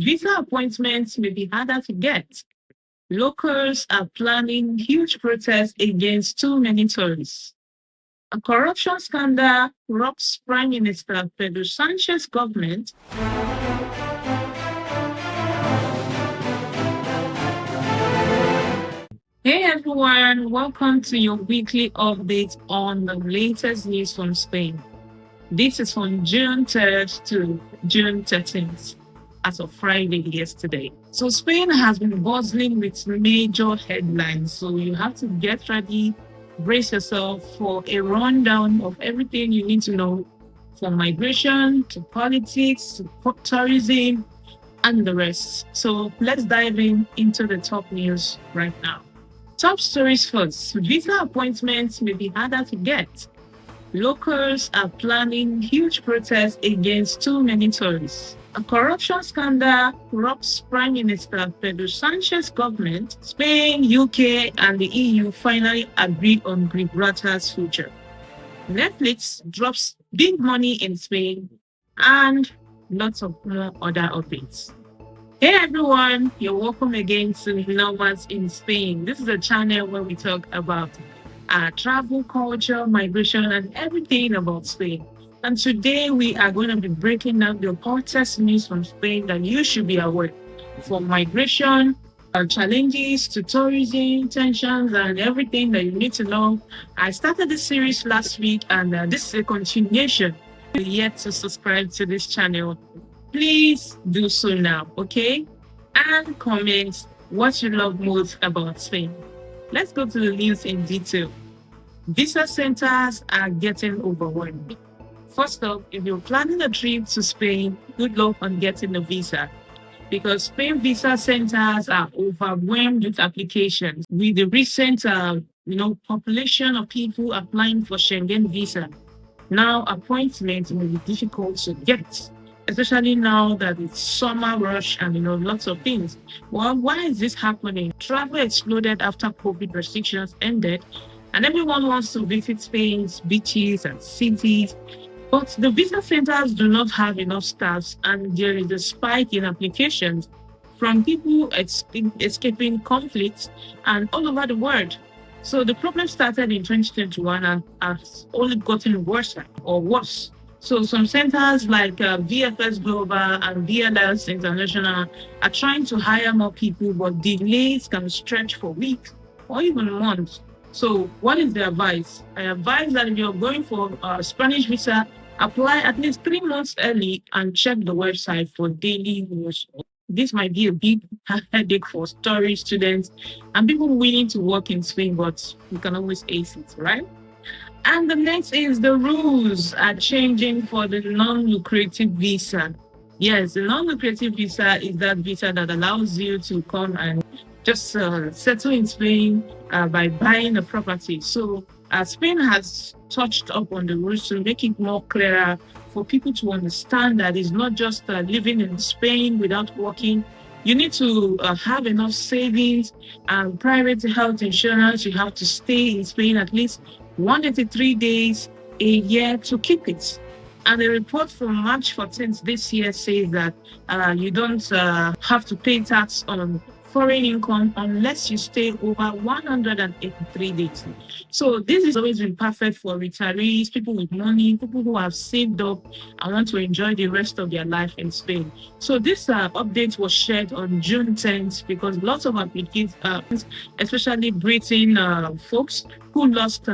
Visa appointments may be harder to get. Locals are planning huge protests against too many tourists. A corruption scandal rocks Prime Minister Pedro Sánchez government. Hey everyone, welcome to your weekly update on the latest news from Spain. This is from June 3rd to June 13th, as of Friday yesterday. So Spain has been bustling with major headlines, so you have to get ready, brace yourself for a rundown of everything you need to know, from migration to politics to tourism and the rest. So let's dive into the top news right now. Top stories first. Visa appointments may be harder to get. Locals are planning huge protests against too many tourists. A corruption scandal rocks Prime Minister Pedro Sánchez government. Spain, UK, and the EU finally agreed on Gibraltar's future. Netflix drops big money in Spain, and lots of more other updates. Hey everyone, you're welcome again to Nomads in Spain. This is a channel where we talk about travel, culture, migration, and everything about Spain. And today we are going to be breaking down the hottest news from Spain that you should be aware, from migration, challenges to tourism, tensions, and everything that you need to know. I started this series last week, and this is a continuation. If you're yet to subscribe to this channel, please do so now, okay? And comment what you love most about Spain. Let's go to the news in detail. Visa centers are getting overwhelmed. First off, if you're planning a trip to Spain, good luck on getting a visa, because Spain visa centers are overwhelmed with applications. With the recent, population of people applying for Schengen visa, now appointments may be difficult to get, especially now that it's summer rush and lots of things. Well, why is this happening? Travel exploded after COVID restrictions ended, and everyone wants to visit Spain's beaches and cities. But the visa centers do not have enough staffs, and there is a spike in applications from people escaping conflicts and all over the world. So the problem started in 2021 and has only gotten worse or worse. So some centers like VFS Global and BLS International are trying to hire more people, but delays can stretch for weeks or even months. So what is the advice? I advise that if you're going for a Spanish visa, apply at least 3 months early and check the website for daily news. This might be a big headache for tourist students and people willing to work in Spain, but you can always ace it, right? And the next is the rules are changing for the non-lucrative visa. Yes, the non-lucrative visa is that visa that allows you to come and just settle in Spain by buying a property. So Spain has touched up on the rules to make it more clearer for people to understand that it's not just living in Spain without working. You need to have enough savings and private health insurance. You have to stay in Spain at least 183 days a year to keep it. And a report from March 14th this year says that you don't have to pay tax on foreign income unless you stay over 183 days. So this has always been perfect for retirees, people with money, people who have saved up and want to enjoy the rest of their life in Spain. So this update was shared on June 10th because lots of applicants, especially Britain folks who lost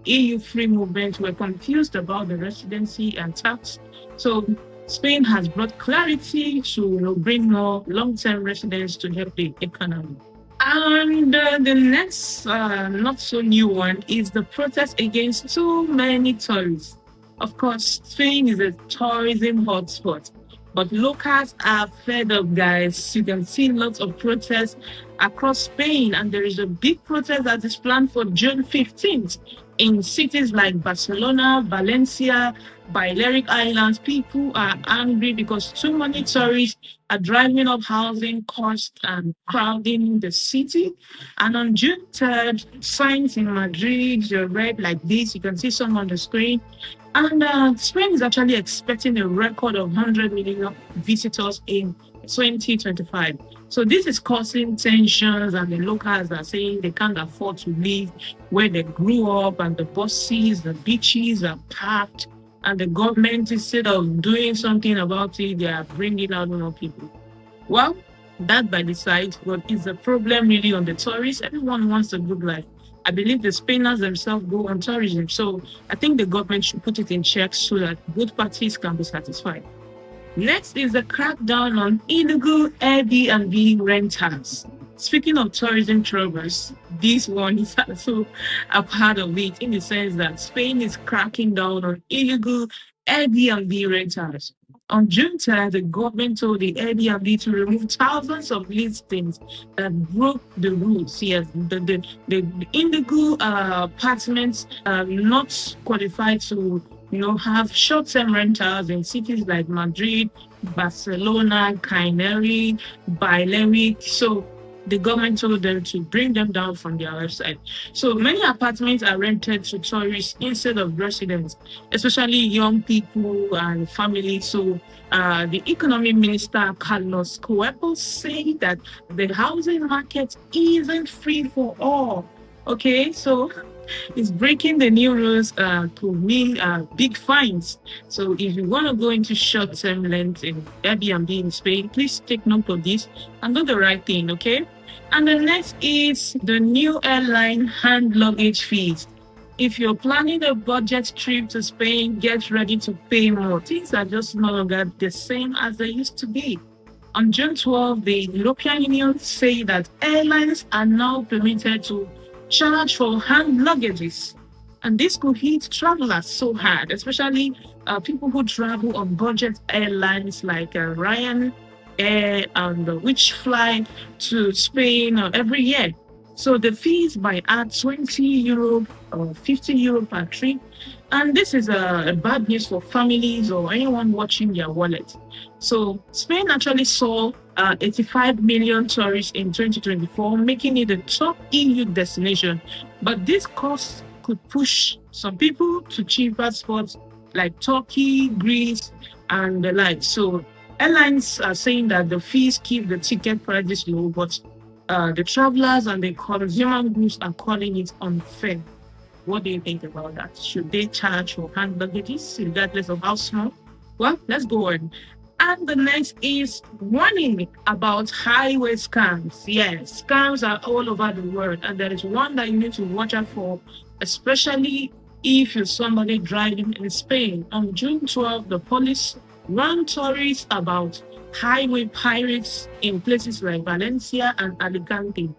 EU free movement, were confused about the residency and tax. So Spain has brought clarity to bring more long-term residents to help the economy. And the next not so new one is the protest against too many tourists. Of course, Spain is a tourism hotspot, but locals are fed up, guys. You can see lots of protests across Spain, and there is a big protest that is planned for June 15th in cities like Barcelona, Valencia, Balearic Islands. People are angry because too many tourists are driving up housing costs and crowding the city. And on June 3rd, signs in Madrid are red like this. You can see some on the screen. And Spain is actually expecting a record of 100 million visitors in 2025. So this is causing tensions, and the locals are saying they can't afford to live where they grew up, and the buses, the beaches are packed, and the government, instead of doing something about it, they are bringing out more people. Well, that by the side, but is the problem really on the tourists? Everyone wants a good life. I believe the Spainers themselves go on tourism. So I think the government should put it in check so that both parties can be satisfied. Next is the crackdown on illegal Airbnb rentals. Speaking of tourism troubles, this one is also a part of it, in the sense that Spain is cracking down on illegal Airbnb rentals. On June 10th, the government told the Airbnb to remove thousands of listings that broke the rules. Yes, the illegal apartments are not qualified to have short-term rentals in cities like Madrid, Barcelona, Canary, Balearic. So the government told them to bring them down from their website. So many apartments are rented to tourists instead of residents, especially young people and families. So the economic minister, Carlos Cuerpo, said that the housing market isn't free for all. Okay, so it's breaking the new rules to win big fines. So if you want to go into short-term rent in Airbnb in Spain, please take note of this and do the right thing, okay? And the next is the new airline hand luggage fees. If you're planning a budget trip to Spain, get ready to pay more. Things are just no longer the same as they used to be. On June 12th, the European Union say that airlines are now permitted to charge for hand luggages. And this could hit travelers so hard, especially people who travel on budget airlines like Ryanair, and which fly to Spain every year. So the fees might add 20 euro or 50 euro per trip. And this is a bad news for families or anyone watching their wallet. So Spain actually saw 85 million tourists in 2024, making it the top EU destination. But this cost could push some people to cheaper spots like Turkey, Greece, and the like. So airlines are saying that the fees keep the ticket prices low, but the travelers and the consumer groups are calling it unfair. What do you think about that? Should they charge for hand luggages regardless of how small? Well, let's go on. And the next is warning about highway scams. Yes, scams are all over the world, and there is one that you need to watch out for, especially if you're somebody driving in Spain. On June 12th, the police warned tourists about highway pirates in places like Valencia and Alicante.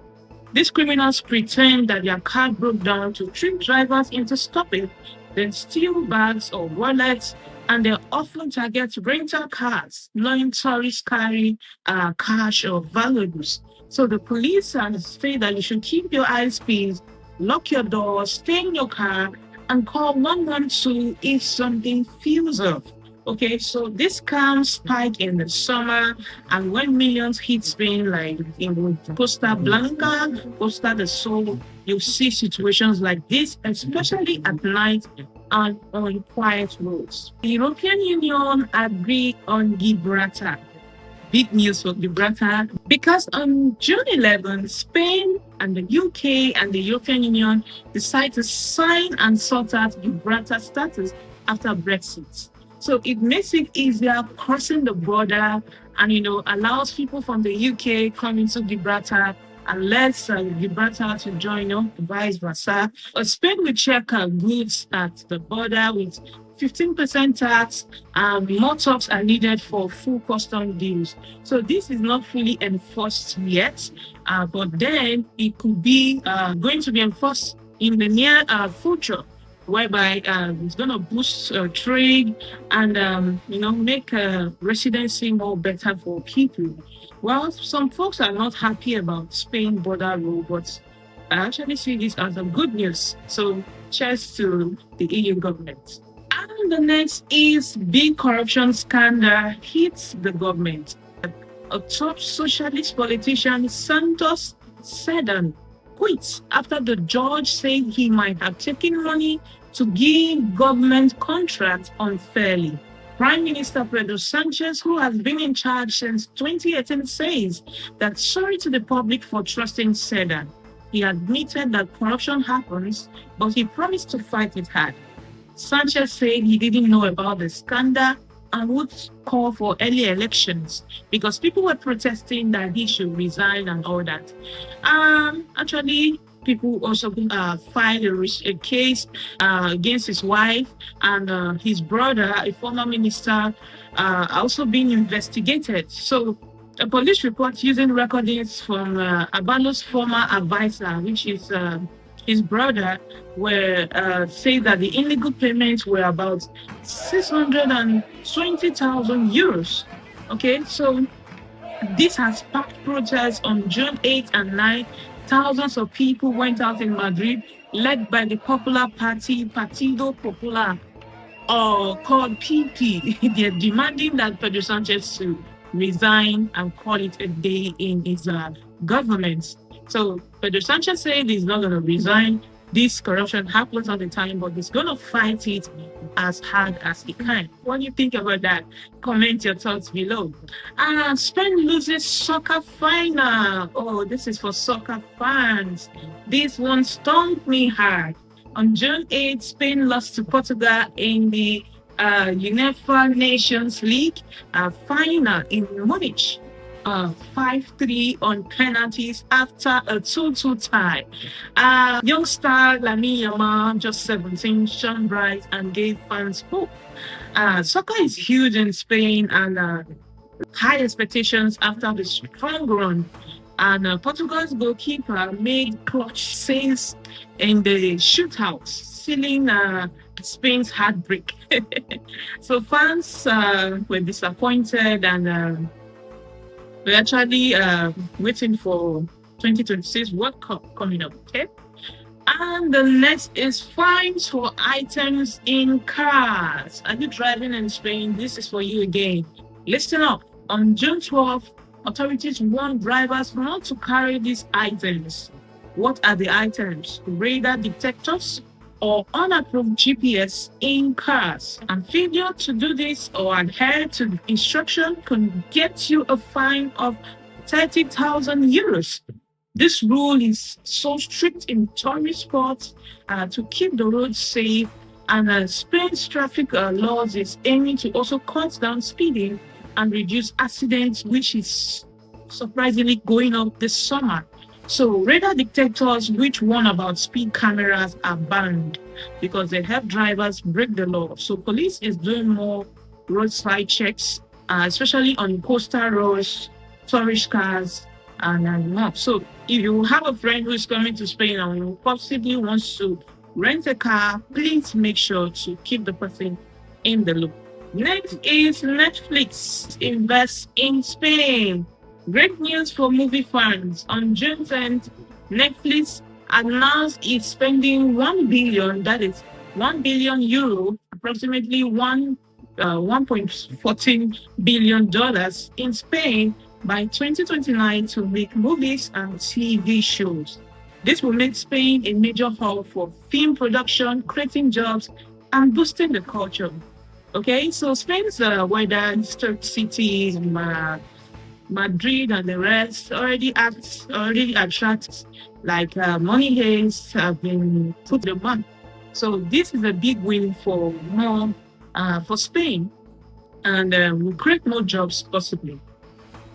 These criminals pretend that their car broke down to trick drivers into stopping, then steal bags or wallets, and they often target rental cars, knowing tourists carry cash or valuables. So the police say that you should keep your eyes peeled, lock your doors, stay in your car, and call 112 if something feels off. Okay, so this scam spike in the summer, and when millions hit Spain, like in Costa Blanca, Costa del Sol, you see situations like this, especially at night and on quiet roads. The European Union agreed on Gibraltar. Big news for Gibraltar, because on June 11, Spain and the UK and the European Union decided to sign and sort out Gibraltar status after Brexit. So it makes it easier crossing the border, and allows people from the UK coming to Gibraltar and lets Gibraltar to join, vice versa. Spain will check goods at the border with 15% tax, and more talks are needed for full custom deals. So this is not fully enforced yet, but then it could be going to be enforced in the near future, whereby it's going to boost trade and make residency more better for people. Well, some folks are not happy about Spain border rule, but I actually see this as a good news. So cheers to the EU government. And the next is big corruption scandal hits the government. A top socialist politician, Santos Sedan, quit after the judge said he might have taken money to give government contracts unfairly. Prime Minister Pedro Sánchez, who has been in charge since 2018, says that sorry to the public for trusting SEDA. He admitted that corruption happens, but he promised to fight it hard. Sanchez said he didn't know about the scandal and would call for early elections because people were protesting that he should resign and all that. Actually, people also filed a case against his wife and his brother, a former minister, also being investigated. So a police report using recordings from Abalo's former advisor, which is his brother, were say that the illegal payments were about 620,000 euros. Okay, so this has sparked protests on June 8 and 9. Thousands of people went out in Madrid, led by the popular party Partido Popular, or called PP. They're demanding that Pedro Sánchez to resign and call it a day in his government. So Pedro Sánchez said he's not going to resign. This corruption happens all the time, but he's going to fight it as hard as he can. What do you think about that? Comment your thoughts below. Spain loses soccer final. Oh, this is for soccer fans. This one stung me hard. On June 8th, Spain lost to Portugal in the UEFA Nations League final in Munich. 5-3 on penalties after a 2-2 tie. Young star Lamine Yamal, just 17, shone bright and gave fans hope. Soccer is huge in Spain and high expectations after the strong run. And Portugal's goalkeeper made clutch saves in the shootout, sealing Spain's heartbreak. So fans were disappointed and we're actually waiting for 2026 World Cup coming up, okay? And the next is fines for items in cars. Are you driving in Spain? This is for you again. Listen up. On June 12th, authorities warned drivers not to carry these items. What are the items? Radar detectors or unapproved GPS in cars. And failure to do this or adhere to the instruction can get you a fine of 30,000 euros. This rule is so strict in tourist spots to keep the roads safe, and Spain's traffic laws is aiming to also cut down speeding and reduce accidents, which is surprisingly going up this summer. So radar detectors, which warn about speed cameras, are banned because they help drivers break the law. So police is doing more roadside checks, especially on coastal roads, tourist cars, and more. So if you have a friend who is coming to Spain and possibly wants to rent a car, please make sure to keep the person in the loop. Next is Netflix invests in Spain. Great news for movie fans. On June 10th, Netflix announced it's spending 1 billion, that is 1 billion euro, approximately $1.14 billion in Spain by 2029 to make movies and TV shows. This will make Spain a major hub for film production, creating jobs, and boosting the culture. Okay, so Spain's weather, historic cities, Madrid and the rest already attracts like money heads have been put the map. So this is a big win for Spain and will create more jobs possibly.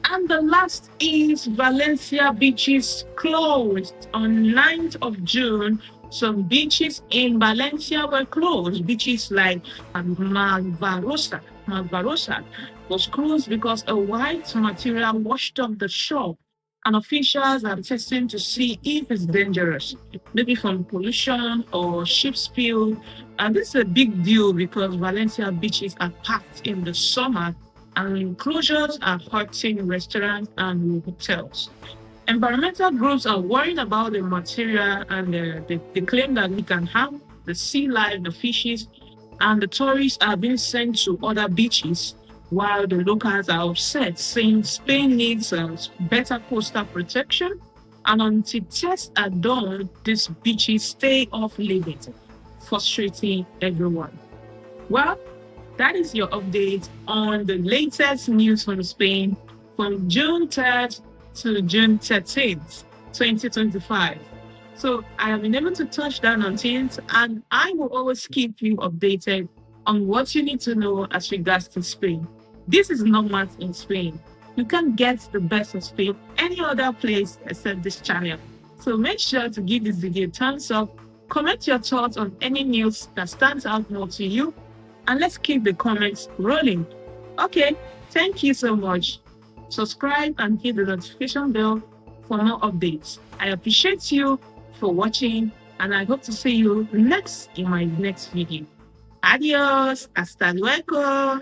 And the last is Valencia beaches closed on 9th of June. Some beaches in Valencia were closed. Beaches like Malvarosa was closed because a white material washed up the shore, and officials are testing to see if it's dangerous, maybe from pollution or ship spill. And this is a big deal because Valencia beaches are packed in the summer, and closures are hurting restaurants and hotels. Environmental groups are worried about the material, and they claim that we can harm the sea life, the fishes, and the tourists are being sent to other beaches, while the locals are upset, saying Spain needs better coastal protection, and until tests are done, these beaches stay off limits, frustrating everyone. Well, That is your update on the latest news from Spain from June 3rd to June 13th, 2025. So I have been able to touch down on things, and I will always keep you updated on what you need to know as regards to Spain. This is not much in Spain. You can't get the best of Spain any other place except this channel. So make sure to give this video a thumbs up, comment your thoughts on any news that stands out more to you, and let's keep the comments rolling. Okay, thank you so much. Subscribe and hit the notification bell for more updates. I appreciate you for watching, and I hope to see you next in my next video. Adios, hasta luego.